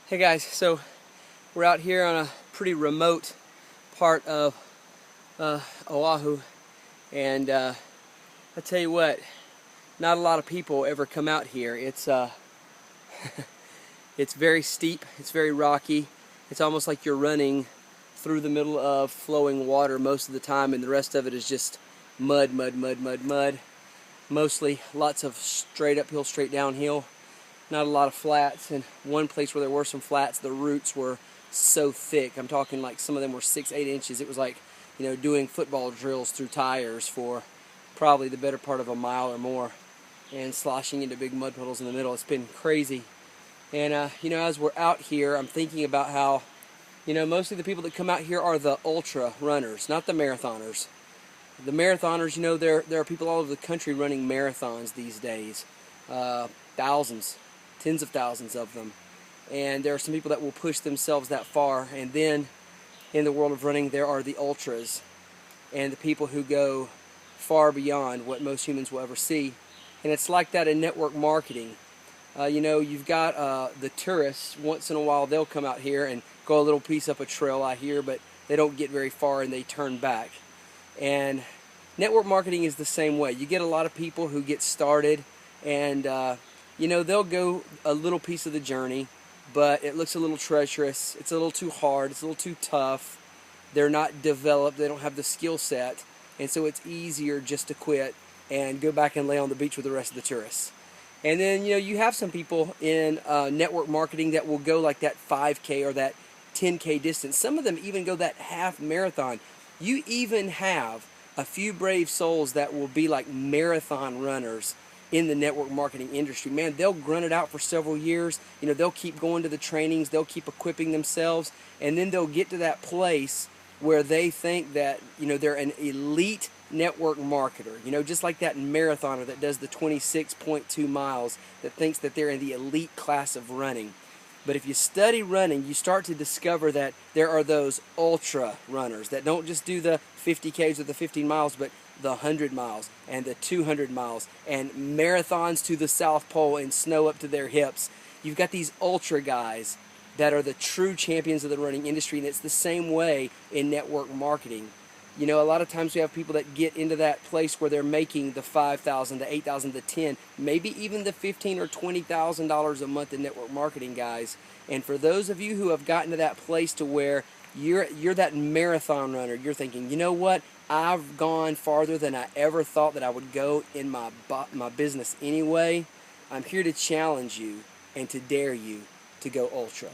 Hey guys, so we're out here on a pretty remote part of Oahu, and I tell you what, not a lot of people ever come out here. It's it's very steep, it's very rocky. It's almost like you're running through the middle of flowing water most of the time, and the rest of it is just mud, mud, mud, mud, mud. Mostly lots of straight uphill, straight downhill. Not a lot of flats, and one place where there were some flats, the roots were so thick. I'm talking like some of them were 6-8 inches. It was like, doing football drills through tires for probably the better part of a mile or more, and sloshing into big mud puddles in the middle. It's been crazy. And as we're out here, I'm thinking about how mostly the people that come out here are the ultra runners, not the marathoners. The marathoners, there are people all over the country running marathons these days. Thousands, tens of thousands of them. And there are some people that will push themselves that far. And then in the world of running, there are the ultras and the people who go far beyond what most humans will ever see. And it's like that in network marketing. You've got the tourists. Once in a while, they'll come out here and go a little piece up a trail out here, but they don't get very far and they turn back. And network marketing is the same way. You get a lot of people who get started, and they'll go a little piece of the journey, but it looks a little treacherous. It's a little too hard. It's a little too tough. They're not developed. They don't have the skill set, and so it's easier just to quit and go back and lay on the beach with the rest of the tourists. And then you have some people in network marketing that will go like that 5K or that 10K distance. Some of them even go that half marathon. You even have a few brave souls that will be like marathon runners in the network marketing industry. Man, they'll grunt it out for several years. They'll keep going to the trainings, they'll keep equipping themselves, and then they'll get to that place where they think that they're an elite network marketer. Just like that marathoner that does the 26.2 miles that thinks that they're in the elite class of running. But if you study running, you start to discover that there are those ultra runners that don't just do the 50Ks or the 15 miles, but the 100 miles and the 200 miles and marathons to the South Pole and snow up to their hips. You've got these ultra guys that are the true champions of the running industry, and it's the same way in network marketing. A lot of times we have people that get into that place where they're making the $5,000, the $8,000, the $10,000, maybe even the $15,000 or $20,000 a month in network marketing, guys. And for those of you who have gotten to that place to where you're that marathon runner, you're thinking, you know what? I've gone farther than I ever thought that I would go in my business anyway. I'm here to challenge you and to dare you to go ultra.